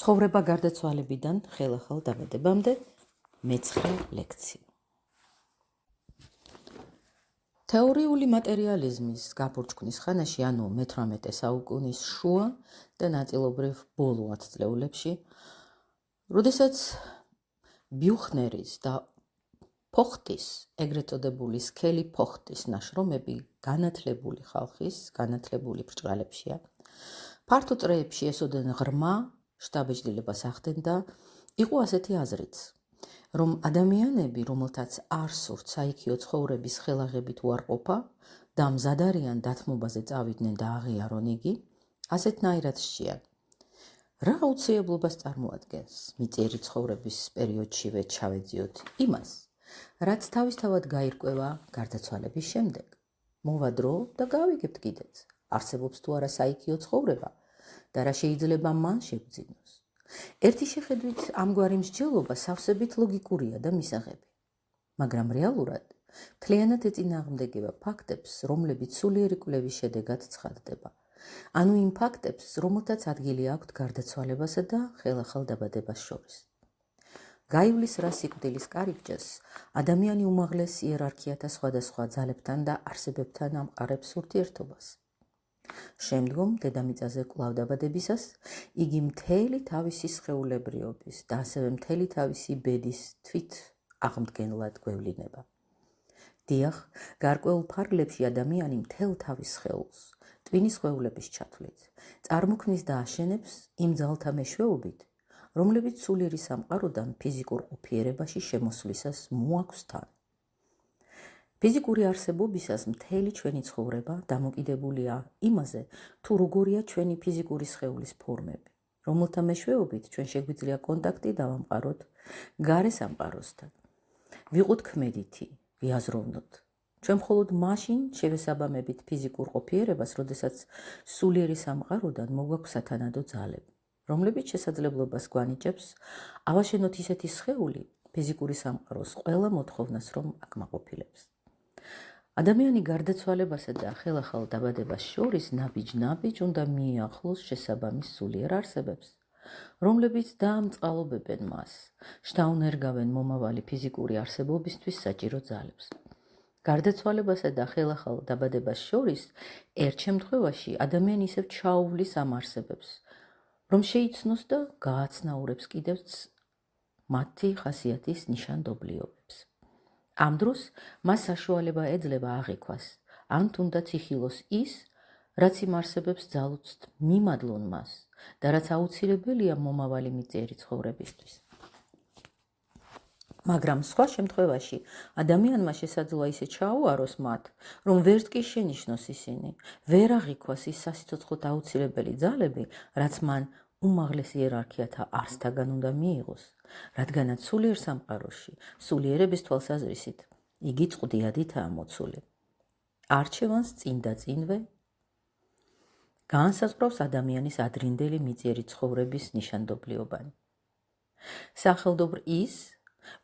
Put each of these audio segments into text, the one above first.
ცხოვრება გარდაცვალებიდან ხელახალ დაბადებამდე მე-9 ლექცია. თეორიული მატერიალიზმის გაფურჩქვის ხანაში, ანუ მე-18 საუკუნის შუა და ნაწილობრივ ბოლო ათწლეულებში, როდესაც ბიუხნერის და ფოხტის, ეგრეთ წოდებული სქელი ფოხტის ნაშრომები განათლებული ხალხის, განათლებული ბრჭყალებშია, ფართო წრეებში ესოდენ ღრმა შთაბეჭდილებას ახდენდა, იყო ასეთი აზრიც, რომ ადამიანები, რომელთაც არ სურთ საიქიო ცხოვრების ხელაღებით უარყოფა და მზად არიან დათმობაზე წავიდნენ და აღიარონ იგი, ასეთნაირად სჭიან. რა აუცილებლობას წარმოადგენს მიწიერი ცხოვრების პერიოდშივე ჩავეძიოთ იმას, რაც თავისთავად გაირკვევა გარდაცვალების შემდეგ. მოვა დრო და გავიგებთ კიდეც, არსებობს თუ არა საიქიო ცხოვრება და რა შეიძლება მან შეგძინოს. ერთი შეხედვით ამგვარი მსჯელობა სავსებით ლოგიკურია და მისაღები, მაგრამ რეალურად მთლიანად ეწინააღმდეგება ფაქტებს, რომლებიც სულიერი კვლევის შედეგად ცხადდება. ანუ იმ ფაქტებს, რომელთაც ადგილი აქვთ გარდაცვალებასა და ხელახალ დაბადებას შორის. გაივლის რა სიკვდილის კარიბჭეს, ადამიანი უმაღლეს იერარქიათა სხვადასხვა ძალებთან და არსებებთან ამყარებს ურთიერთობას. შემდგომ, დედამიწაზე კვლავ დაბადებისას, იგი მთელი თავისი სხეულებრიობის და ასევე მთელი თავისი ბედის თვით აღმდგენლად გვევლინება. დიახ, გარკვეულ ფარგლებში ადამიანი მთელ თავის სხეულს, ტვინის სხეულების ჩათვლით, წარმოქმნის და აშენებს იმ ძალთა მეშვეობით, რომლებიც სულიერი სამყაროდან ფიზიკურ ყოფიერებაში შემოსვლისას მოაქვს თან. ფიზიკური არსებობისას მთელი ჩვენი ცხოვრება დამოკიდებულია იმაზე, თუ როგორია ჩვენი ფიზიკური სხეულის ფორმები, რომელთა მეშვეობით ჩვენ შეგვიძლია კონტაქტი დავამყაროთ გარე სამყაროსთან. ვიყოთ ქმედითი, ვიაზროვნოთ. ჩვენ მხოლოდ მაშინ შევესაბამებით ფიზიკურ ყოფიერებას, როდესაც სულიერი სამყაროდან მოგვაქვს სათანადო ძალები, რომლებიც შესაძლებლობას გვანიჭებს ავაშენოთ ისეთი სხეული ფიზიკური სამყაროს ყველა მოთხოვნას, რომ აკმაყოფილებს. ადამიანი გარდაცვალებასა და ხელახალ დაბადებას შორის ნაბიჯ-ნაბიჯ უნდა მიახლოს შესაბამის სულიერ არსებებს, რომლებიც დაამწყალობებენ მას, შთაუნერგავენ მომავალი ფიზიკური არსებობისთვის საჭირო ძალებს. გარდაცვალებასა და ხელახალ დაბადებას შორის ერთ შემთხვევაში ადამიანი ისევ ჩაუვლის ამ არსებებს, რომ შეიცნოს და გააცნაურებს კიდევც მათი ხასიათის ნიშანდობლიობებს. ამ დროს მას საშუალება ეძლევა აღიქვას, ან თუნდაც იხილოს ის, რაც იმ არსებებს ძალუცთ მიმადლონ მას და რაც აუცილებელია მომავალი მიწიერი ცხოვრებისთვის. მაგრამ სხვა შემთხვევაში ადამიანმა შესაძლოა ისე ჩაუაროს მათ, რომ ვერც კი შენიშნოს ისინი, ვერ აღიქვას ის სასიცოცხლოდ აუცილებელი ძალები, რაც მან უმაღლეს იერარქიათა არსთაგან უნდა მიიღოს, რადგანაც სულიერ სამყაროში, სულიერების თვალსაზრისით, იგი წყდიადითაა მოცული. არჩევანს წინ და წინვე განსაზღვრავს ადამიანის ადრინდელი მიწიერი ცხოვრების ნიშანდობლიობანი. სახელდობრ ის,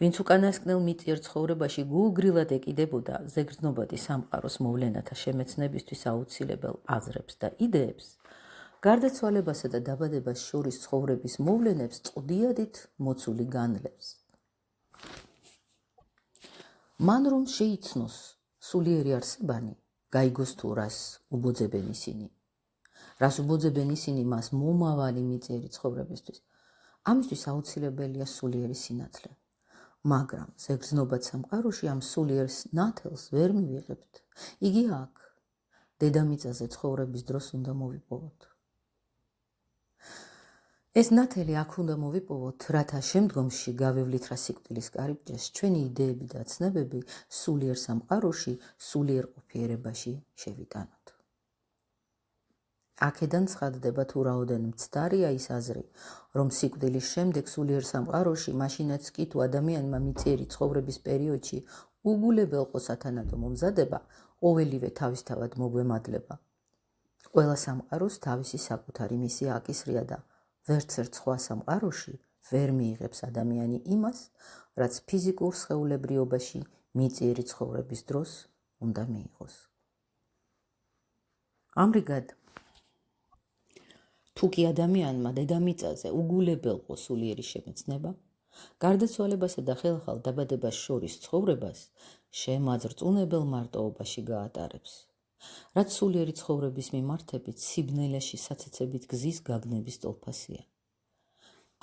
ვინც უკანასკნელ მიწიერ ცხოვრებაში გულგრილად ეკიდებოდა ზეგრძნობადი სამყაროს მოვლენათა შემეცნებისთვის აუცილებელ აზრებს და იდეებს, გარდაცვალებასა და დაბადებას შორის ცხოვრების მოვლენებს წყდიადით მოცული განლევს. მან რომ შეიცნოს სულიერი არსებანი, გაიგოს თუ რას უბოძებენ ისინი, რას უბოძებენ ისინი მას მომავალი მიწიერი ცხოვრებისთვის, ამისთვის აუცილებელია სულიერი სინათლე. მაგრამ ზეგრძნობად სამყაროში ამ სულიერ ნათელს ვერ მივიღებთ. იგი აქ, დედამიწაზე ცხოვრების დროს უნდა მოვიპოვოთ. ეს ნათელი აქ უნდა მოვიპოვოთ, რათა შემდგომში გავივლით რა სიკვდილის კარიბჭეს, ჩვენი იდეები და ცნებები სულიერ სამყაროში, სულიერ ყოფიერებაში შევიტანოთ. აქედან ცხადდება თუ რაოდენ მცდარია ის აზრი, რომ სიკვდილის შემდეგ სულიერ სამყაროში, მაშინაც კი თუ ადამიანმა მიწიერი ცხოვრების პერიოდში უგულებელყო სათანადო მომზადება, ყოველივე თავისთავად მოგვემადლება. ყველა სამყაროს თავისი საკუთარი მისია აკისრია და ვერც ერთ სხვა სამყაროში ვერ მიიღებს ადამიანი იმას, რაც ფიზიკურ სხეულებრიობაში მიწიერი ცხოვრების დროს უნდა მიიღოს. ამრიგად, თუ კი ადამიანმა დედამიწაზე უგულებელყო სულიერი შემეცნება, გარდაცვალებასა და ხელახალ დაბადებას შორის ცხოვრებას შემაძრწუნებელ მარტოობაში გაატარებს, რაც სულიერი ცხოვრების მიმართებით სიბნელეში საცეცებით გზის გაგნების ტოლფასია.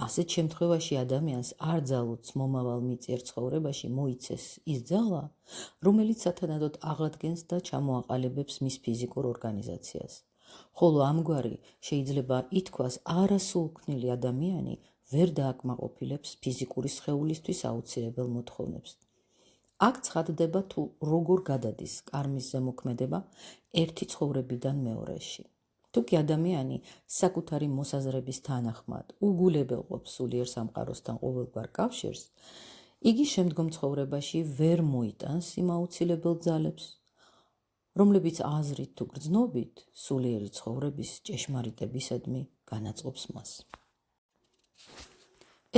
ასეთ შემთხვევაში ადამიანს არ ძალუძს მომავალ მიწიერ ცხოვრებაში მოიცეს ის ძალა, რომელიც სათანადოდ აღადგენს და ჩამოაყალიბებს მის ფიზიკურ ორგანიზაციას, ხოლო ამგვარი შეიძლება ითქვას არასულქმნელი ადამიანი ვერ დააკმაყოფილებს ფიზიკური სხეულისთვის აუცილებელ მოთხოვნებს. აქ ცხადდება თუ როგორ გადადის კარმის ზემოქმედება ერთი ცხოვრებიდან მეორეში. თუ კი ადამიანი საკუთარი მოსაზრების თანახმად უგულებელყოფს სულიერ სამყაროსთან ყოველგვარ კავშირს, იგი შემდგომ ცხოვრებაში ვერ მოიტანს იმ აუცილებელ ძალებს, რომლებიც აზრით თუ გრძნობით სულიერი ცხოვრების ჭეშმარიტებისადმი განაწყობს მას.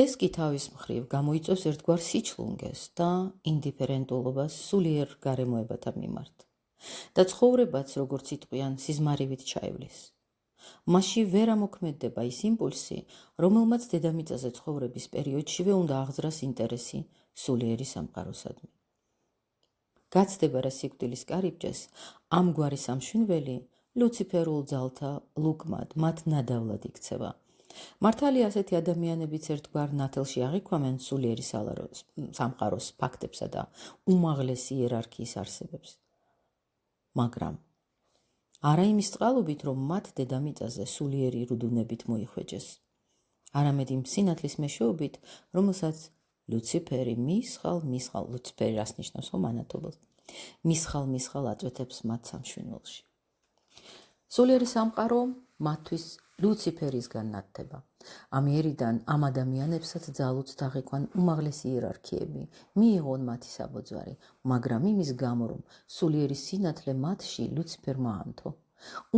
ეს კი თავის მხრივ გამოიწვევს ერთგვარ სიჩლუნგეს და ინდიფერენტულობას სულიერ გარემოებათა მიმართ და ცხოვრებაც, როგორც იტყვიან, სიზმარივით ჩაივლის. მასში ვერ ამოქმედდება ის იმპულსი, რომელმაც დედამიწაზე ცხოვრების პერიოდშივე უნდა აღძრას ინტერესი სულიერი სამყაროსადმი. გაცდება რა სიკვდილის კარიბჭეს, ამგვარი სამშვენველი ლუციფერულ ძალთა ლუკმად, მათ ნადავლად იქცევა. მართალია ასეთი ადამიანებიც ერთგვარ ნათელში აღიქვამენ სულიერი სამყაროს ფაქტებსა და უმაღლესი იერარქიის არსებებს. მაგრამ არა იმის წყალობით, რომ მათ დედამიწაზე სულიერი რუდუნებით მოიხვეჭეს, არამედ იმ სინათლის მეშვეობით, რომელსაც ლუციფერი ლუციფერი რას ნიშნავს ხომ ანათობელს, მისხალ აწვეთებს მათ სამშვენველში. სულიერი სამყარო მათთვის ლუციფერისგან ნათდება. ამიერიდან ამ ადამიანებსაც ძალუძს აღიქვან უმაღლესი იერარქიები, მიიღონ მათი საბოძვარი, მაგრამ იმის გამო, რომ სულიერი სინათლე მათში ლუციფერმა ამთო,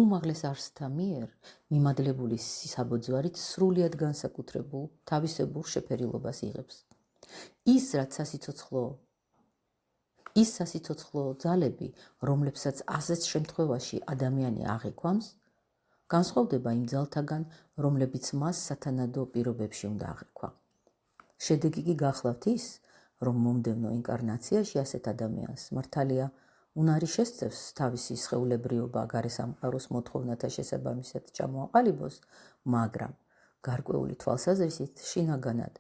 უმაღლეს არსთა მიერ მიმადლებული საბოძვარით სრულიად განსაკუთრებულ თავისებურ შეფერილობას იღებს. ის სასიცოცხლო ძალები, რომლებსაც ასეთ შემთხვევაში ადამიანი აღიქვამს, განსხვავდება იმ ძალთაგან, რომლებიც მას სათანადო პირობებში უნდა აღიქვა. შედეგი კი გახლავთ ის, რომ მომდევნო ინკარნაციაში ასეთ ადამიანს მართალია უნარი შესწევს თავისი სხეულებრიობა გარესამყაროს მოთხოვნათა შესაბამისად ჩამოაყალიბოს, მაგრამ გარკვეული თვალსაზრისით შინაგანად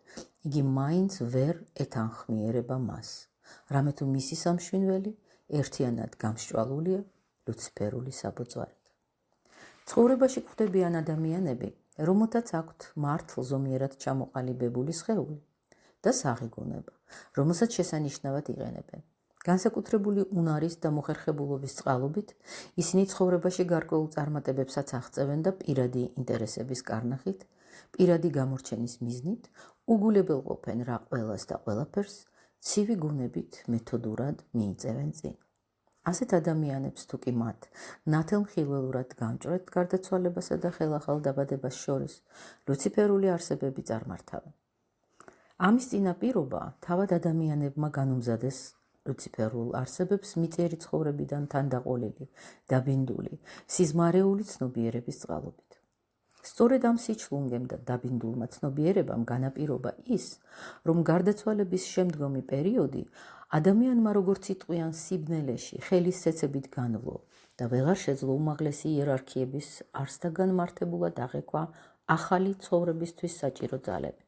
იგი მაინც ვერ ეთანხმიერება მას, რამე თუ მისი სამშვენველი ერთიანად გამსჭვალულია ლუციფერული საბოძვარით. ცხოვრებაში გვხვდებიან ადამიანები, რომელთაც აქვთ მართლ ზომიერად ჩამოყალიბებული სხეული და საღი-გონება, რომელსაც შესანიშნავად იყენებენ. განსაკუთრებული უნარის და მოხერხებულობის წყალობით ისინი ცხოვრებაში გარკვეულ წარმატებებსაც აღწევენ და პირადი ინტერესების კარნახით, პირადი გამორჩენის მიზნით უგულებელყოფენ რა ყველას და ყველაფერს, ცივი გონებით მეთოდურად მიიწევენ წინ. ასეთ ადამიანებს თუ კი მათ ნათელმხილველურად გამჭრეთ გარდაცვალებასა და ხელახალ დაბადებას შორის ლუციფერული არსებები წარმართავენ. ამის წინაპირობა თავად ადამიანებმა განუმზადეს ლუციფერულ არსებებს მიწიერი ცხოვრებიდან თანდაყოლილი, დაბინდული, სიზმარეული ცნობიერების წყალობით. სწორედ ამ სიჩლუნგემ და დაბინდულმა ცნობიერებამ განაპირობა ის, რომ გარდაცვალების შემდგომი პერიოდი ადამიანმა როგორც იტყვიან სიბნელეში ხელის ცეცებით განვლო და ვეღარ შეძლო უმაღლესი იერარქიების არსთაგან მართებულად აღეკვა ახალი ცხოვრებისთვის საჭირო ძალები.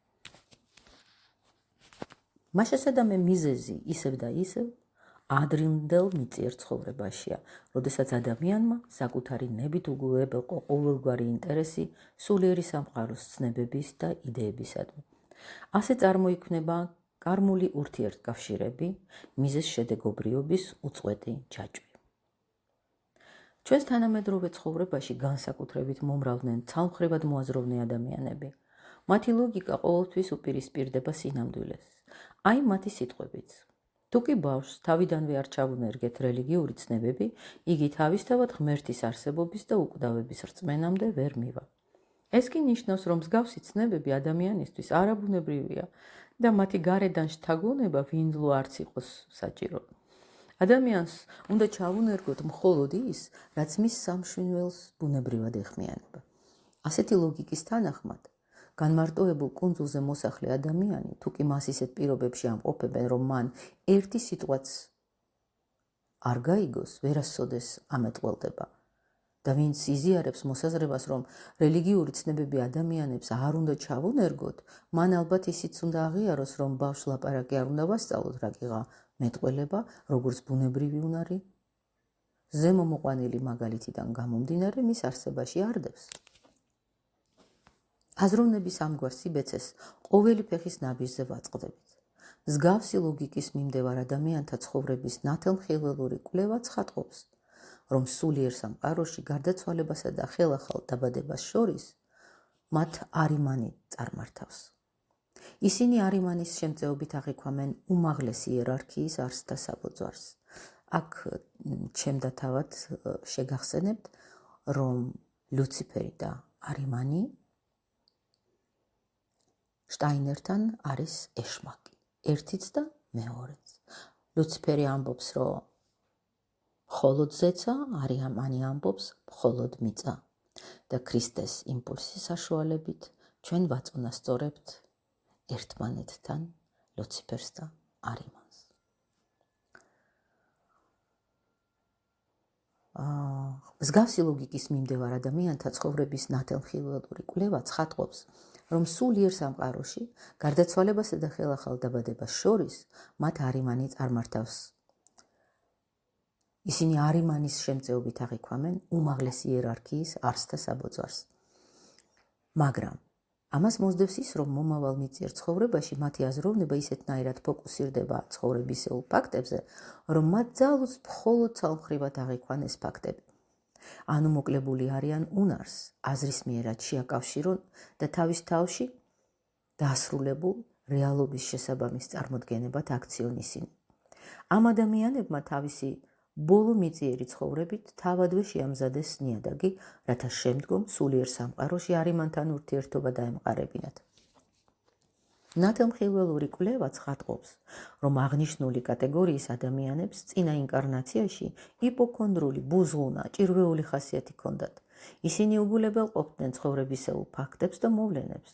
მაშასადამე მიზეზი ისევ და ისევ ადრინდელ მიწიერ ცხოვრებაშია, როდესაც ადამიანმა საკუთარი ნებით უგულებელყო ყოველგვარი ინტერესი სულიერი სამყაროს ცნებების და იდეებისადმი. ასე წარმოიქმნება კარმული ურთიერთკავშირები, მიზეზ-შედეგობრიობის უწყვეტი ჯაჭვი. ჩვენს თანამედროვე ცხოვრებაში განსაკუთრებით მომრავლდნენ ცალმხრივად მოაზროვნე ადამიანები. მათი ლოგიკა ყოველთვის უპირისპირდება სინამდვილეს. აი მათი სიტყვებიც. თუ კი ბავშვს თავიდანვე არ ჩავუნერგეთ რელიგიური ცნებები, იგი თავისთავად ღმერთის არსებობის და უკვდავების რწმენამდე ვერ მივა. ეს კი ნიშნავს, რომ მსგავსი ცნებები ადამიანისთვის არაბუნებრივია და მათი გარედან შთაგონება ვინძლო არც იყოს საჭირო. ადამიანს უნდა ჩავუნერგოთ მხოლოდ ის, რაც მის სამშვენველს ბუნებრივად ეხმიანება. ასეთი ლოგიკის თანახმად, განმარტოებულ კუნძულზე მოსახლე ადამიანი, თუ კი მას ისეთ პირობებში ამყოფებენ, რომ მან ერთი სიტყვაც არ გაიგოს, ვერასოდეს ამეტყველდება. და ვინც იზიარებს მოსაზრებას, რომ რელიგიური ცნებები ადამიანებს არ უნდა ჩავუნერგოთ, მან ალბათ ისიც უნდა აღიაროს, რომ ბავშვს ლაპარაკი არ უნდა ვასწავლოთ, რაკიღა მეტყველება, როგორც ბუნებრივი უნარი, ზემო მოყვანილი მაგალითიდან გამომდინარე, მის არსებაში არდებს. აზროვნების ამგვარ სიბეცეს ყოველი ფეხის ნაბიჯზე ვაწყდებით. მსგავსი ლოგიკის მიმდევარ ადამიანთა ცხოვრების ნათელმხილველური კვლევა ცხადყოფს, რომ სულიერ სამყაროში გარდაცვალებასა და ხელახალ დაბადებას შორის მათ არიმანი წარმართავს. ისინი არიმანის შემწეობით აღიქვამენ უმაღლეს იერარქიის არსთა საბოძვარს. აქ ჩემდა თავად შეგახსენებთ, რომ ლუციფერი და არიმანი შტაინერთან არის ეშმაკი, ერთიც და მეორეც. ლუციფერი ამბობს, რომ მხოლოდ ზეცა, არიმანი ამბობს, მხოლოდ მიწა. და ქრისტეს იმპულსის საშუალებით ჩვენ ვაწონასწორებთ ერთმანეთთან ლუციფერს და არიმანს. მსგავსი ლოგიკის მიმდევარ ადამიანთა ცხოვრების ნათელმხილველური კვლევა ცხადყოფს, რომ სულიერ სამყაროში გარდაცვალებასა და ხელახალ დაბადებას შორის მათ არიმანი წარმართავს. ისინი არიმანის შემწეობით აღიქვამენ უმაღლეს იერარქიის არსთა საბოძვარს. მაგრამ ამას მოსდევს ის, რომ მომავალ მიწიერ ცხოვრებაში მათი აზროვნება ისეთნაირად ფოკუსირდება ცხოვრებისეულ ფაქტებზე, რომ მათ ძალუძ მხოლოდ ცალმხრივად აღიქვან ეს ფაქტები. ანუ მოკლებული არიან უნარს, აზრის მიერად შეაკავშირონ და თავის თავში დასრულებულ რეალობის შესაბამის წარმოდგენებად აქციონ ისინი. ამ ადამიანებმა თავისი ბოლო მიწიერი ცხოვრებით თავადვე შეამზადეს ნიადაგი, რათა შემდგომ სულიერ სამყაროში არიმანთან ურთიერთობა დაემყარებინათ. ნათელმხილველური კვლევა ცხადყოფს, რომ აღნიშნული კატეგორიის ადამიანებს წინა ინკარნაციაში იპოქონდრული, ბუზღუნა, ჭირვეული ხასიათი ჰქონდათ. ისინი უგულებელყოფდნენ ცხოვრებისეულ ფაქტებს და მოვლენებს.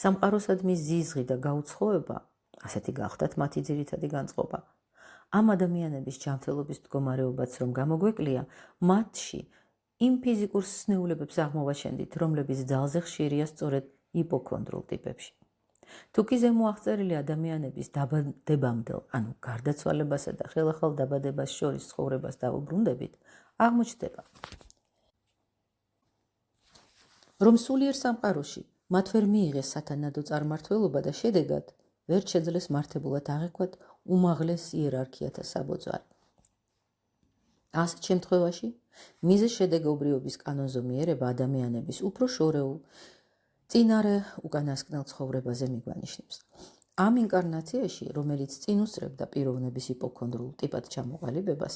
სამყაროსადმი ზიზღი და გაუცხოება, ასეთი გახდათ მათი ძირითადი განწყობა. ამ ადამიანების ჯანმრთელობის მდგომარეობაც რომ გამოგვეკლია, მათში იმ ფიზიკურ სნეულებებს აღმოვაჩენდით, რომლებიც ძალზე ხშირია სწორედ იპოქონდრულ ტიპებში. თუ კი ზემო აღწერილი ადამიანების დაბადებამდელ, ანუ გარდაცვალებასა და ხელახალ დაბადებას შორის ცხოვრებას დავუბრუნდებით, აღმოჩნდება, რომ სულიერ სამყაროში მათ ვერ მიიღეს სათანადო წარმმართველობა და შედეგად ვერ შეძლეს მართებულად აღექვათ უმაღლეს იერარქიათა საბოძვარი. ასეთ შემთხვევაში მიზეს შედეგობრივობის კანონზე მიერება ადამიანების უფრო შორეულ, წინარე უკანასკნელ ცხოვრებაზე მიგვანიშნებს. ამ ინკარნაციაში, რომელიც წინ უსწრებდა პიროვნების იპოქონდრულ ტიპად ჩამოყალიბებას,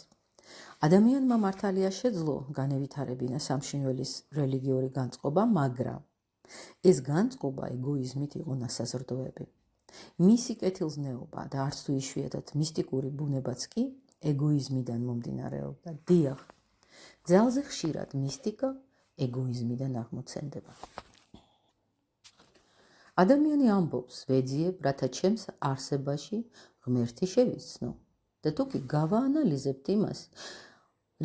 ადამიანმა მართალია შეძლო განევითარებინა სამშინველის რელიგიური განწყობა, მაგრამ ეს განწყობა ეგოიზმით იყო ნასაზრდოები. მისი კეთილზნეობა და არც თუ იშვიათად მისტიკური ბუნებაც კი ეგოიზმიდან მომდინარეობდა. დიახ, ძალზე ხშირად მისტიკა ეგოიზმიდან აღმოცენდება. ადამიანი ამბობს, ვეძიებ, რათა ჩემს არსებაში ღმერთი შევიცნო და თუ კი გავაანალიზებთ იმას,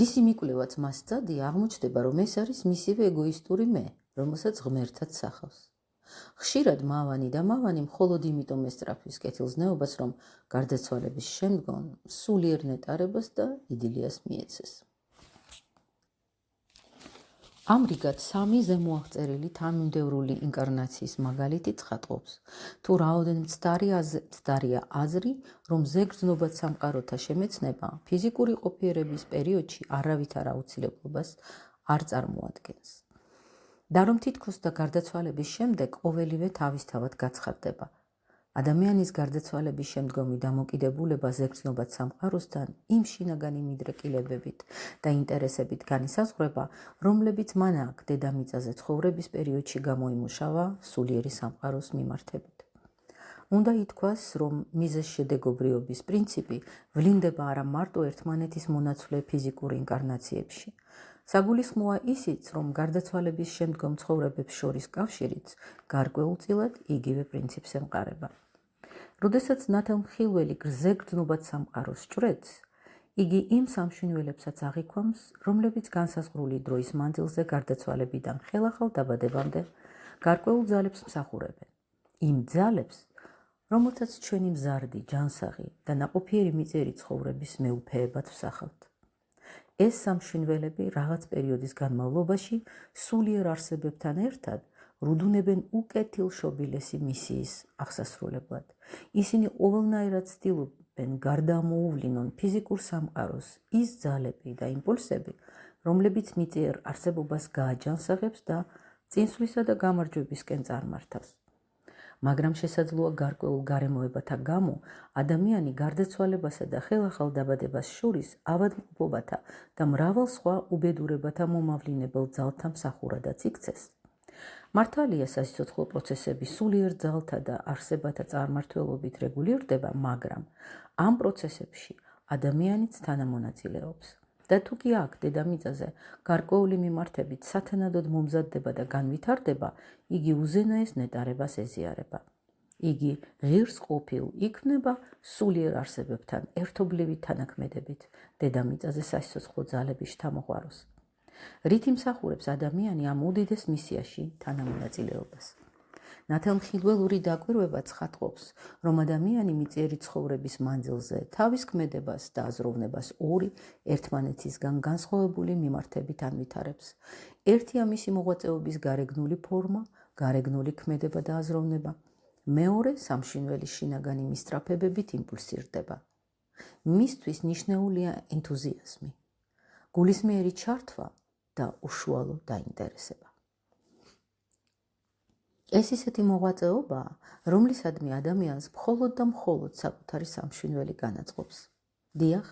რისი მიკვლევაც მას სცადია, აღმოჩნდება, რომ ეს არის მისივე ეგოისტური მე, რომელსაც ღმერთად სახავს. ხშირად მავანი და მავანი მხოლოდ იმიტომ ესწრაფვის კეთილზნეობას, რომ გარდაცვალების შემდგომ სულიერ ნეტარებას და იდილიას მიეცეს. ამრიგად, სამი ზემოაღწერილი თანმიმდევრული ინკარნაციის მაგალითი ცხადყოფს, თუ რაოდენ მცდარია აზრი, რომ ზეგრძნობად სამყაროთა შემეცნება ფიზიკური ყოფიერების პერიოდში არავითარ აუცილებლობას არ წარმოადგენს. და რომ თითქოს და გარდაცვალების შემდეგ ყოველივე თავისთავად გაცხადდება. ადამიანის გარდაცვალების შემდგომი დამოკიდებულება ზეგრძნობად სამყაროსთან იმ შინაგანი მიდრეკილებებით და ინტერესებით განისაზღვრება, რომლებიც მან აქ დედამიწაზე ცხოვრების პერიოდში გამოიმუშავა სულიერი სამყაროს მიმართებით. უნდა ითქვას, რომ მიზეს შედეგობრიობის პრინციპი ვლინდება არა მარტო ერთმანეთის მონაცვლე ფიზიკურ ინკარნაციებში, საგულისხმოა ისიც, რომ გარდაცვალების შემდგომ ცხოვრებებს შორის კავშირიც გარკვეულწილად იგივე პრინციპს ემყარება. როდესაც ნათელმხილველი გრძეგრძნობად სამყაროს ჭრեց, იგი იმ სამშვინველებსაც აღიქვამს, რომლებიც განსაზღვრული დროის მანძილზე გარდაცვალებიდან ხელახალ დაბადებამდე გარკვეულ ძალებს მსახურებენ. იმ ძალებს, რომელთაც ჩვენი მზარდი, ჯანსაღი და ნაყოფიერი მიწიერი ცხოვრების მეუფეებად ვსახავთ. ეს სამშვინველები რაღაც პერიოდის განმავლობაში სულიერ არსებებთან ერთად რუდუნებენ უკეთილშობილესი მისიის აღსასრულებლად. ისინი ყოველნაირად ცდილობენ გარდაამოუვლინონ ფიზიკურ სამყაროს ის ძალები და იმპულსები, რომლებიც მიწიერ არსებობას გააჯანსაღებს და წინსვლისა და გამარჯვებისკენ წარმართავს. მაგრამ შესაძლოა გარკვეულ გარემოებათა გამო ადამიანი გარდაცვალებასა და ხელახალ დაბადებას შორის ავადმყოფობათა და მრავალ სხვა უბედურებათა მომავლინებელ ძალთა მსახურადაც იქცეს. მართალია სასიცოცხლო პროცესები სულიერ ძალთა და არსებათა წარმმართველობით რეგულირდება, მაგრამ ამ პროცესებში ადამიანიც თანამონაწილეობს. და თუ კი აქ დედამიწაზე გარკვეული მიმართებით სათანადოდ მომზადდება და განვითარდება, იგი უზენაეს ნეტარებას ეზიარება. იგი ღირს ყოფილ იქნება სულიერ არსებებთან ერთობლივი თანაქმედებით დედამიწაზე სასიცოცხლო ძალების შთამოყვაროს. რით იმსახურებს ადამიანი ამ უდიდეს მისიაში თანამონაწილეობას. ნათელმხილველური დაკვირვება ცხადყოფს, რომ ადამიანი მიწიერი ცხოვრების მანძილზე თავის ქმედებას და აზროვნებას ორი ერთმანეთისგან განსხვავებული მიმართებით ანვითარებს. ერთია მისი მოღვაწეობის გარეგნული ფორმა, გარეგნული ქმედება და აზროვნება. მეორე სამშვინველი შინაგანი მისწრაფებებით იმპულსირდება. მისთვის ნიშნეულია ენთუზიაზმი, გულისმიერი ჩართვა და უშუალო დაინტერესება. ეს ისეთი მოღვაწეობაა, რომლისადმი ადამიანს მხოლოდ და მხოლოდ საკუთარი სამშვინველი განაწყობს. დიახ,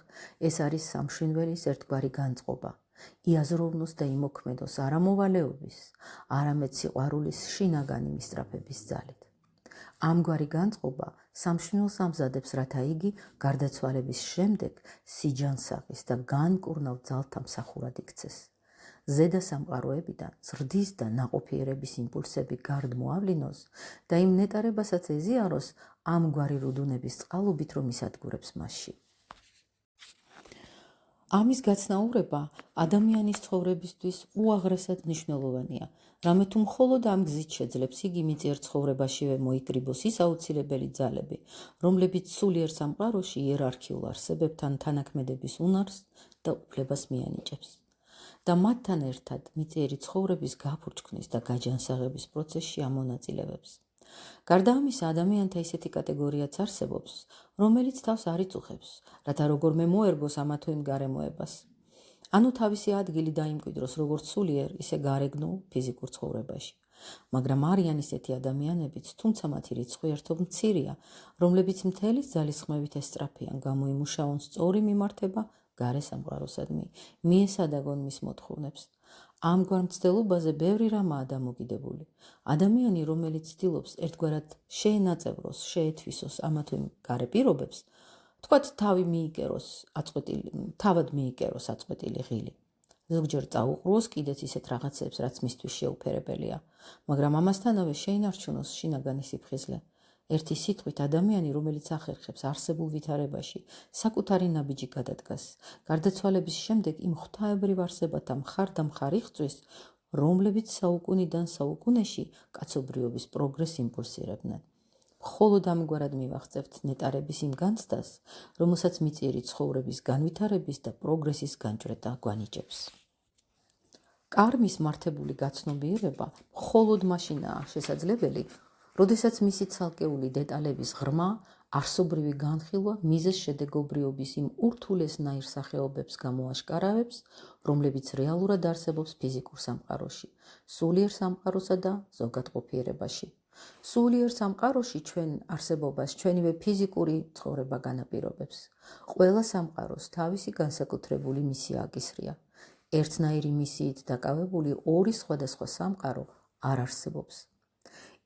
ეს არის სამშვინველის ერთგვარი განწყობა, იაზროვნოს და იმოქმედოს არა მოვალეობის, არამედ სიყვარულის შინაგანი მისწრაფების ძალით. ამგვარი განწყობა სამშვინველს ამზადებს, რათა იგი გარდაცვალების შემდეგ სიჯანსაღის და განკურნავ ძალთა მსახურად იქცეს. ზედა სამყაროებიდან ზრდის და ნაყოფიერების იმპულსები გარდმოავლინოს და იმ ნეტარებასაც ეზიაროს ამგვარი რუდუნების წყალობით, რომ ისადგურებს მასში. ამის გაცნაურება ადამიანის ცხოვრებისთვის უაღრესად მნიშვნელოვანია, რამე თუ მხოლოდ ამ გზით შეძლებს იგი მიწიერ ცხოვრებაშივე მოიკრიბოს ის აუცილებელი ძალები, რომლებიც სულიერ სამყაროში იერარქიულ არსებებთან თანაქმედების უნარს და უფლებას მიანიჭებს. და მათთან ერთად მიწიერი ცხოვრების გაფურჩქნის და გაჯანსაღების პროცესში ამონაწილებებს. გარდა ამისა, ადამიანთა ისეთი კატეგორიაც არსებობს, რომელიც თავს არ იწუხებს, რათა როგორმე მოერგოს ამა თუ იმ გარემოებას. ანუ თავისი ადგილი დაიმკვიდროს როგორც სულიერ, ისე გარეგნულ ფიზიკურ ცხოვრებაში. მაგრამ არიან ისეთი ადამიანებიც, თუმცა მათი რიცხვი ერთობ მცირეა, რომლებიც მთელი ძალისხმევით ესწრაფიან გამოიმუშაონ სწორი მიმართება გარე სამყაროსადმი, მიესადაგონ მის მოთხოვნებს. ამგვარ მცდელობაზე ბევრი რამაა დამოკიდებული. ადამიანი, რომელიც ცდილობს ერთგვარად შეენაწევროს, შეეთვისოს ამა თუ იმ გარე პირობებს, თქვათ თავად მიიკეროს აწყვეტილი ღილი. ზოგჯერ წაუყრუოს კიდეც ისეთ რაღაცებს, რაც მისთვის შეუფერებელია, მაგრამ ამასთანავე შეინარჩუნოს შინაგანი სიფხიზლე. ერთი სიტყვით, ადამიანი, რომელიც ახერხებს არსებულ ვითარებაში საკუთარი ნაბიჯი გადადგას, გარდაცვალების შემდეგ იმ ღვთაებრივ არსებათა მხარ იღწვის, რომლებიც საუკუნიდან საუკუნეში კაცობრიობის პროგრესს იმპულსირებდნენ. მხოლოდ ამგვარად მივაღწევთ ნეტარების იმ განცდას, რომელსაც მიწიერი ცხოვრების განვითარების და პროგრესის განჭრედა გვანიჭებს. კარმის მართებული გაცნობიერება მხოლოდ მაშინაა შესაძლებელი, როდესაც მისი ცალკეული დეტალების ღრმა, არსობრივი განხილვა მიზეზ შედეგობრიობის იმ ურთულესნაირ სახეობებს გამოაშკარავებს, რომლებიც რეალურად არსებობს ფიზიკურ სამყაროში, სულიერ სამყაროსა და ზოგადყოფიერებაში. სულიერ სამყაროში ჩვენ არსებობას ჩვენივე ფიზიკური ცხოვრება განაპირობებს. ყველა სამყაროს თავისი განსაკუთრებული მისია აკისრია. ერთნაირი მისიით დაკავებული ორი სხვადასხვა სამყარო არ არსებობს.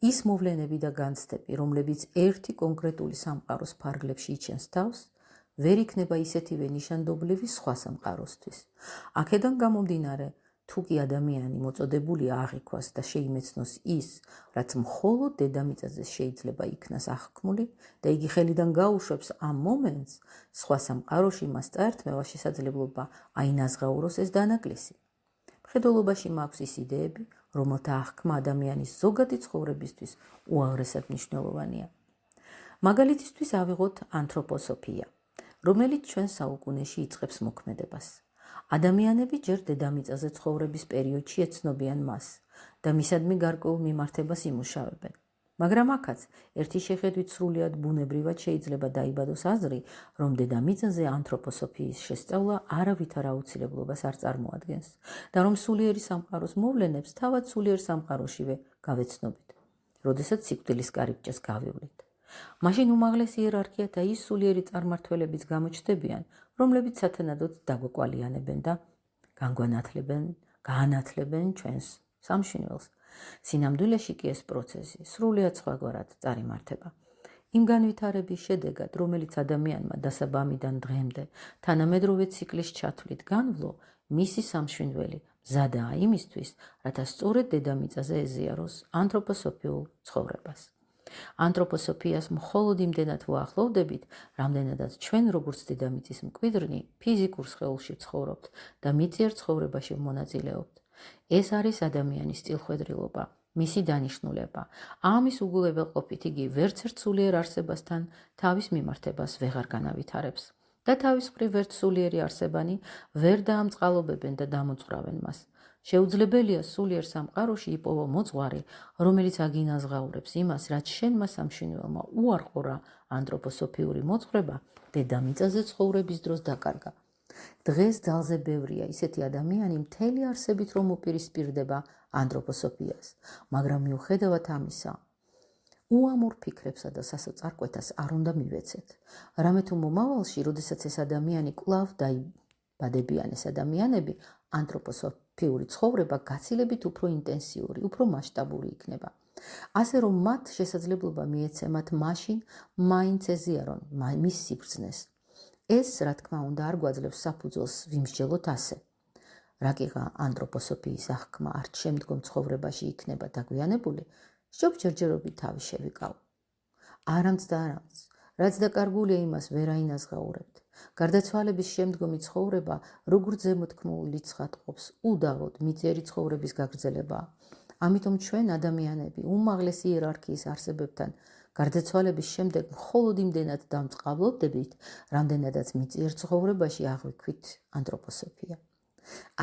ის მოვლენები და განცდები, რომლებიც ერთი კონკრეტული სამყაროს ფარგლებში იჩენს თავს, ვერ იქნება ისეთივე ნიშანდობლივი სხვა სამყაროსთვის. აქედან გამომდინარე, თუ კი ადამიანი მოწოდებულია აღიქვას და შეიმეცნოს ის, რაც მხოლოდ დედამიწაზე შეიძლება იქნას აღქმული და იგი ხელიდან გაუშვებს ამ მომენტს, სხვა სამყაროში მას წაერთმევა შესაძლებლობა აინაზღაუროს ეს დანაკლისი. მხედველობაში მაქვს ის იდეები, რომელთა აღქმა ადამიანის ზოგადი ცხოვრებისთვის უაღრესად მნიშვნელოვანია. მაგალითისთვის ავიღოთ ანთროპოსოფია, რომელიც ჩვენ საუკუნეში იწყებს მოქმედებას. ადამიანები ჯერ დედამიწაზე ცხოვრების პერიოდში ეცნობიან მას და მისადმი გარკვეულ მიმართებას იმუშავებენ. მაგრამ აქაც ერთი შეხედვით სრულიად ბუნებრივად შეიძლება დაიბადოს აზრი, რომ დედამიწაზე ანთროპოსოფიის შესწავლა არავითარ აუცილებლობას არ წარმოადგენს და რომ სულიერი სამყაროს მოვლენებს თავად სულიერ სამყაროშივე გავეცნობით, როდესაც სიკვდილის კარიბჭეს გავივლით. მაშინ უმაღლესი იერარქია და ის სულიერი წარმართველებიც გამოჩნდებიან, რომლებიც სათანადოდ დაგვაკვალიანებენ და გაანათლებენ ჩვენს სამშვინველს. სინამდვილეში კი ეს პროცესი სრულიად სხვაგვარად წარიმართება. იმ განვითარების შედეგად, რომელიც ადამიანმა დასაბამიდან დღემდე თანამედროვე ციკლის ჩათვლით განვლო, მისი სამშვინველი მზადაა იმისთვის, რათა სწორედ დედამიწაზე ეზიაროს ანთროპოსოფიულ ცხოვრებას. ანთროპოსოფიას მხოლოდ იმდენად ვუახლოვდებით, რამდენადაც ჩვენ როგორც დედამიწის მკვიდრნი ფიზიკურ სხეულში ვცხოვრობთ და მიწიერ ცხოვრებაში ვმონაწილეობთ. ეს არის ადამიანის სტილხვედრილობა, მისი დანიშნულება. ამის უგულებელყოფით იგი ვერცერთ სულიერ არსებასთან თავის მიმართებას ვეღარ განავითარებს და თავის მხრივ ვერც სულიერი არსებანი ვერ დაამწყალობებენ და დამოწურავენ მას. შეუძლებელია სულიერ სამყაროში იპოვო მოძღვარი, რომელიც აგინაზღაურებს იმას, რაც შენმა სამშვინველმა უარყურა ანთროპოსოფიური მოძღვრება დედამიწაზე ცხოვრების დროს დაკარგა. დღეს ძალზე ბევრია ისეთი ადამიანი მთელი არსებით რომ უპირისპირდება ანთროპოსოფიას, მაგრამ მიუხედავად ამისა, უამურ ფიქრებსა და სასოწარკვეთას არ უნდა მივეცეთ. რამე თუ მომავალში, როდესაც ეს ადამიანი კვლავ დაიბადებიან ეს ადამიანები, ანთროპოსოფიური ცხოვრება გაცილებით უფრო ინტენსიური, უფრო მასშტაბური იქნება. ასე რომ მათ შესაძლებლობა მიეცემათ მაშინ მაინც ეზიარონ მის სიბრძნეს. ეს, რა თქმა უნდა, არ გვაძლევს საფუძველს ვიმსჯელოთ ასე. რაკიღა ანთროპოსოფიის აღქმა არც შემდგომ ცხოვრებაში იქნება დაგვიანებული, სჯობს ჯერჯერობით თავი შევიკავო. არამც და არამც, რაც დაკარგულია იმას ვერ აინაზღაურებთ. გარდაცვალების შემდგომი ცხოვრება, როგორც ზემოთქმულ რიცხვად ყოფს, უდავოდ მიწიერი ცხოვრების გაგრძელებაა. ამიტომ ჩვენ ადამიანები უმაღლესი იერარქიის არსებებთან გარდაცვალების შემდეგ მხოლოდ იმდენად დამწყავლობდებით, რამდენადაც მიწიერ ცხოვრებაში აღვიქვით ანთროპოსოფია.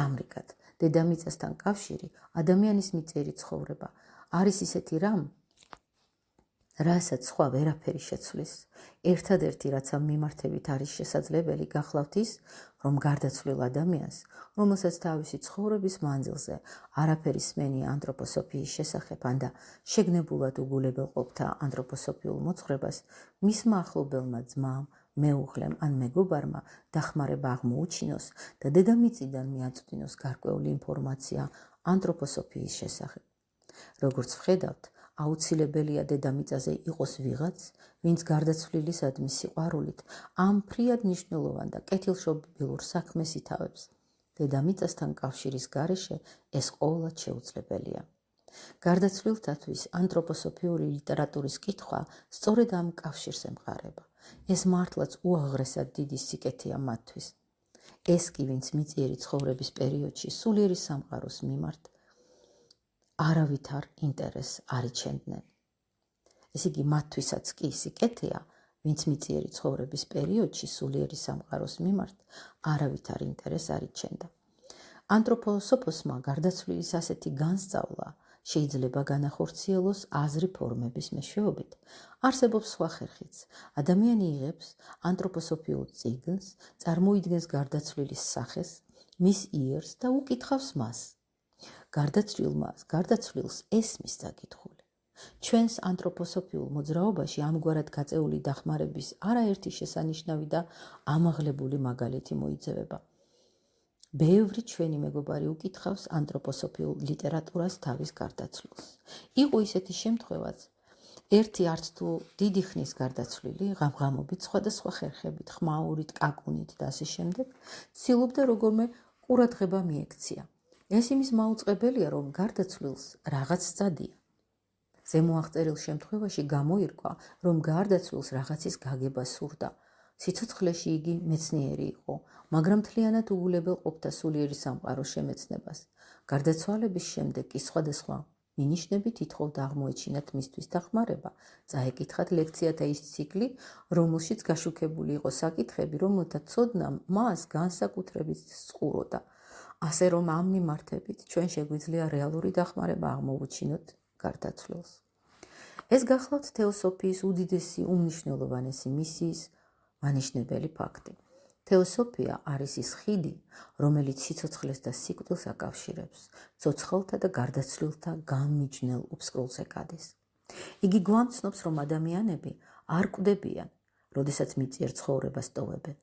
ამრიგად, დედამიწასთან კავშირი, ადამიანის მიწიერი ცხოვრება არის ისეთი რამ, რასაც სხვა ვერაფერი შეცვლის. ერთადერთი, რაც ამ მიმართებით არის შესაძლებელი, გახლავთ ის, რომ გარდაცვლილ ადამიანს, რომელსაც თავისი ცხოვრების მანძილზე არაფერი სმენია ანთროპოსოფიის შესახებ, ანდა შეგნებულად უგულებელყოფდა ანთროპოსოფიულ მოძღვრებას, მისმა ახლობელმა ძმამ, მეუღლემ ან მეგობარმა დახმარება აღმოუჩინოს და დედამიწიდან მიაწვდინოს გარკვეული ინფორმაცია ანთროპოსოფიის შესახებ. როგორც ვხედავთ, აუცილებელია დედამიწაზე იყოს ვიღაც, ვინც გარდაცვლილისადმი სიყვარულით ამ ფრიად მნიშვნელოვან და კეთილშობილურ საქმეს ითავებს. დედამიწასთან კავშირის გარეშე ეს ყოველად შეუძლებელია. გარდაცვლილთათვის ანთროპოსოფიური ლიტერატურის კითხვა სწორედ ამ კავშირს ემყარება. ეს მართლაც უაღრესად დიდი სიკეთეა მათთვის. ეს კი, ვინც მიწიერი ცხოვრების პერიოდში სულიერი სამყაროს მიმართ არავითარ ინტერესს არ იჩენდნენ. ეს იგი მათთვისაც კი სიკეთეა, ვინც მიწიერი ცხოვრების პერიოდში სულიერი სამყაროს მიმართ არავითარ ინტერესს არ იჩენდა. ანთროპოსოფოსმა გარდაცვლილის ასეთი განსწავლა შეიძლება განახორციელოს აზრი ფორმების მეშვეობით. არსებობს სხვა ხერხიც. ადამიანი იღებს ანთროპოსოფიურ წიგნს, წარმოიდგენს გარდაცვლილის სახეს, მის იერს და უკითხავს მას. გარდაცვლილს ესმის საკითხული. ჩვენს ანთროპოსოფიულ მოძრაობაში ამგვარად გაწეული დახმარების არაერთი შესანიშნავი და ამაღლებული მაგალითი მოიძებება. ბევრი ჩვენი მეგობარი უკითხავს ანთროპოსოფიულ ლიტერატურას თავის გარდაცვლილს. იყო ისეთი შემთხვევაც, ერთი არც თუ დიდი ხნის გარდაცვლილი, ღამღამობით, სხვადასხვა ხერხებით, ხმაურით, კაკუნით და ასე შემდეგ, ცდილობდა როგორმე ყურადღება მიექცია. ეს იმის მაუწყებელია, რომ გარდაცვლილს რაღაც სწადია. ზემო აღწერილ შემთხვევაში გამოირკვა, რომ გარდაცვლილს რაღაცის გაგება სურდა. სიცოცხლეში იგი მეცნიერი იყო, მაგრამ მთლიანად უულებელ ყოფდა სულიერი სამყაროს შემეცნებას. გარდაცვალების შემდეგ კი სხვადასხვა მინიშნებით ითხოვდა აღმოეჩინათ მისთვის დახმარება, წაეკითხათ ლექციათა ის ციკლი, რომელშიც გაშუქებული იყო საკითხები, რომელთა ცოდნამ მას განსაკუთრებით სწყუროდა. ასე რომ ამ მიმართებით ჩვენ შეგვიძლია რეალური დახმარება აღმოვუჩინოთ გარდაცვლილს. ეს გახლავთ თეოსოფიის უდიდესი უმნიშვნელოვანესი მისიის მანიშნებელი ფაქტი. თეოსოფია არის ის ხიდი, რომელიც სიცოცხლეს და სიკვდილს აკავშირებს, ცოცხალთა და გარდაცვლილთა განმიჯნელ უფსკრულზე გადის. იგი გვამცნობს, რომ ადამიანები არ კვდებიან, როდესაც მიწიერ ცხოვრებას ტოვებენ.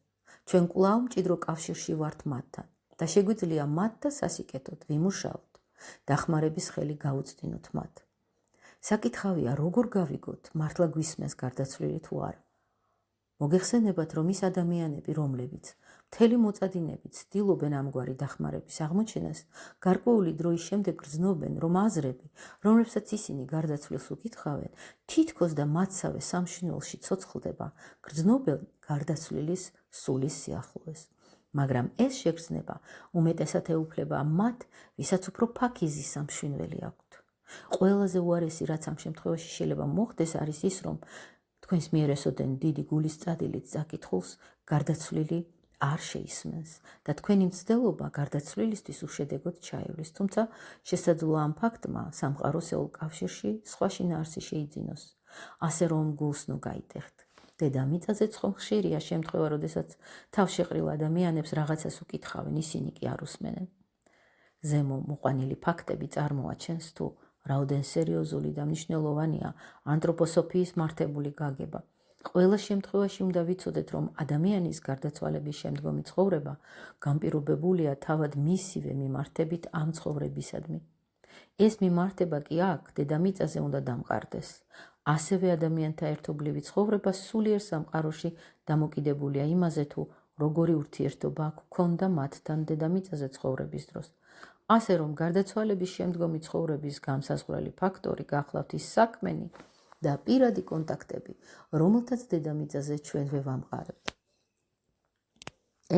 ჩვენ კვლავ მჭიდრო კავშირში ვართ მათთან და შეგვიძლია მათ და სასიკეთოდ ვიმუშაოთ, დახმარების ხელი გაუწდინოთ მათ. საკითხავია, როგორ გავიგოთ, მართლა გვისმენს გარდაცვლილი თუ არა. მოგეხსენებათ, რომ ის ადამიანები, რომლებიც მთელი მოწადინებით ცდილობენ ამგვარი დახმარების აღმოჩენას, გარკვეული დროის შემდეგ გრძნობენ, რომ აზრები, რომლებსაც ისინი გარდაცვლილს უკითხავენ, თითქოს და მათსავე სამშინველში ცოცხლდება გრძნობენ გარდაცვლილის სულის სიახლოვეს. მაგრამ ეს შეგრძნება უმეტესად ეუფლება მათ, ვისაც უფრო ფაქიზი სამშვინველი აქვთ. ყველაზე უარესი, რაც ამ შემთხვევაში შეიძლება მოხდეს, არის ის, რომ თქვენს მიერ ესოდენ დიდი გულის წადილით წაკითხულს გარდაცვლილი არ შეისმენს და თქვენი მცდელობა გარდაცვლილისთვის უშედეგოდ ჩაივლის. თუმცა შესაძლოა ამ ფაქტმა სამყაროსეულ კავშირში სხვა შინაარსი შეიძინოს. ასე რომ გულს ნუ გაიტეხთ. დედამიწაზეც ხომ ხშირია შემთხვევა, როდესაც თავშეყრილ ადამიანებს რაღაცას უკითხავენ, ისინი კი არ უსმენენ. ზემო მოყვანილი ფაქტები წარმოაჩენს თუ რაოდენ სერიოზული და მნიშვნელოვანია ანთროპოსოფიის მართებული გაგება. ყველა შემთხვევაში უნდა ვიცოდეთ, რომ ადამიანის გარდაცვალების შემდგომი ცხოვრება განპირობებულია თავად მისივე მიმართებით ამ ცხოვრებისადმი. ეს მიმართება კი აქ დედამიწაზე უნდა დამყარდეს. ასევე ადამიანთა ერთობლივი ცხოვრება სულიერ სამყაროში დამოკიდებულია იმაზე, თუ როგორი ურთიერთობა ჰქონდა მათთან დედამიწაზე ცხოვრების დროს. ასე რომ გარდაცვალების შემდგომი ცხოვრების განსაზღვრელი ფაქტორი გახლავთ ის საქმენი და პირადი კონტაქტები, რომელთაც დედამიწაზე ჩვენ ვევამყარებთ.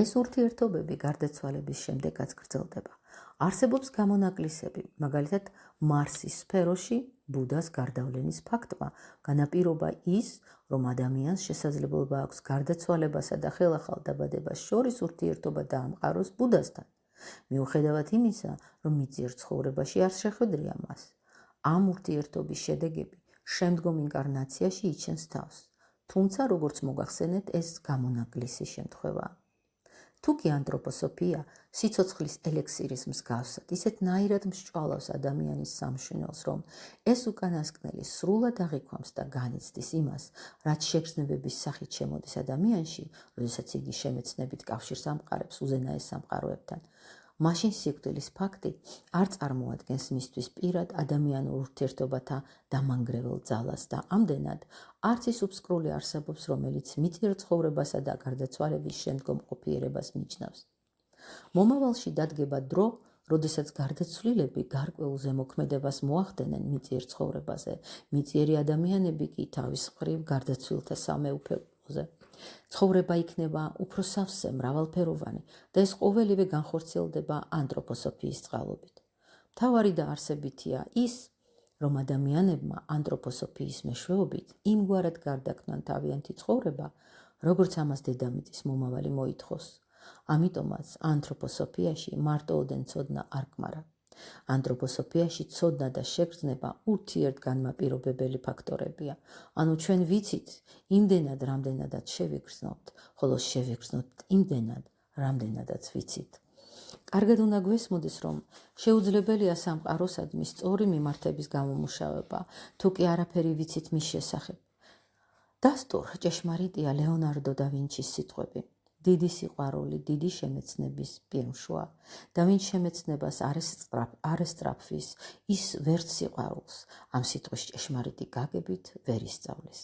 ეს ურთიერთობები გარდაცვალების შემდეგაც გრძელდება. არსებობს გამონაკლისები, მაგალითად მარსის სფეროში ბუდას გარდავლენის ფაქტმა განაპირობა ის, რომ ადამიანს შესაძლებლობა აქვს გარდაცვალებასა და ხელახალ დაბადებას შორის ურთიერთობა დაამყაროს ბუდასთან. მიუხედავად იმისა, რომ მიწიერ ცხოვრებაში არ შეხვედრია მას, ამ ურთიერთობის შედეგები შემდგომ ინკარნაციაში იჩენს თავს. თუმცა, როგორც მოგახსენეთ, ეს გამონაკლისი შემთხვევაა. თუ კი ანთროპოსოფია სიცოცხლის ელექსირის მსგავსად, ისეთნაირად მსჭვალავს ადამიანის სამშვინელს, რომ ეს უკანასკნელი სრულად აღიქვამს და განიცდის იმას, რაც შეგრძნებების სახით შემოდის ადამიანში, როდესაც იგი შემეცნებით კავშირს ამყარებს უზენაეს სამყაროებთან, მაშინ სიკვდილის ფაქტი არ წარმოადგენს მისთვის პირად ადამიანურ ურთიერთობათა დამანგრევალ ძალას და ამდენად არც ის უფსკრული არსებობს, რომელიც მიწიერ ცხოვრებასა და გარდაცვალების შემდგომ ყოფიერებას მიჯნავს. მომავალში დადგება დრო, როდესაც გარდაცვლილები გარკვეულ ზემოქმედებას მოახდენენ მიწიერ ცხოვრებაზე, მიწიერი ადამიანები კი თავის მხრივ გარდაცვლილთა სამეუფოზე. ცხოვრება იქნება უფრო სავსე, მრავალფეროვანი და ეს ყოველივე განხორციელდება ანთროპოსოფიის წყალობით. მთავარი და არსებითია ის, რომ ადამიანებმა ანთროპოსოფიის მეშვეობით იმგვარად გარდაქმნან თავიანთი ცხოვრება, როგორც ამას დედამიწის მომავალი მოითხოვს. ამიტომაც ანთროპოსოფიაში მარტოოდენ ცოდნა არ კმარა. ანთროპოსოფიაში ცოდნა და შეგრძნება ურთიერთგანმაპირობებელი ფაქტორებია. ანუ ჩვენ ვიცით იმდენად, რამდენადაც შევიგრძნობთ, ხოლო შევიგრძნობთ იმდენად, რამდენადაც ვიცით. კარგად უნდა გვესმოდეს, რომ შეუძლებელია სამყაროსადმი სწორი მიმართების გამომუშავება, თუ კი არაფერი ვიცით მის შესახებ. დასტურ ჭეშმარიტია ლეონარდო და ვინჩის სიტყვები. დიდი სიყვარული, დიდი შემეცნების პირმშვა და ვინც შემეცნებას არ ესწრაფვის, ის ვერც სიყვარულს ამ სიტყვის ჭეშმარიტი გაგებით ვერ ისწავლის.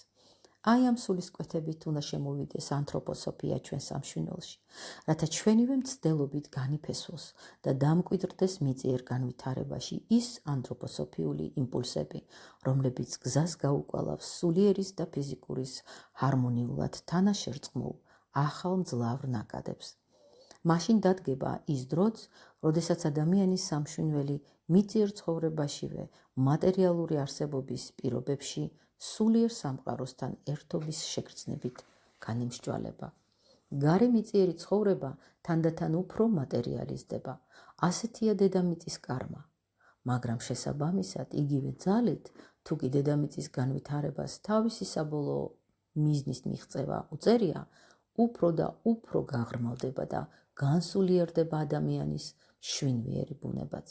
აი ამ სულისკვეთებით უნდა შემოვიდეს ანთროპოსოფია ჩვენ სამშვინველში, რათა ჩვენივე მცდელობით განიფესვოს და დამკვიდრდეს მიწიერ განვითარებაში ის ანთროპოსოფიული იმპულსები, რომლებიც გზას გაუკვალავს სულიერის და ფიზიკურის ჰარმონიულად თანაშერწყმულ ახალ მძლავრ ნაკადებს. მაშინ დადგება ის დროც, როდესაც ადამიანის სამშვინველი მიწიერ ცხოვრებაშივე მატერიალური არსებობის პირობებში სულიერ სამყაროსთან ერთობის შეგრძნებით განიმსჯვალება. გარე მიწიერი ცხოვრება თანდათან უფრო მატერიალიზდება. ასეთია დედამიწის კარმა. მაგრამ შესაბამისად იგივე ძალით, თუ კი დედამიწის განვითარებას თავისი საბოლოო მიზნის მიღწევა უწერია, უფრო და უფრო გაღრმავდება და განსულიერდება ადამიანის შვინვიერი ბუნებაც.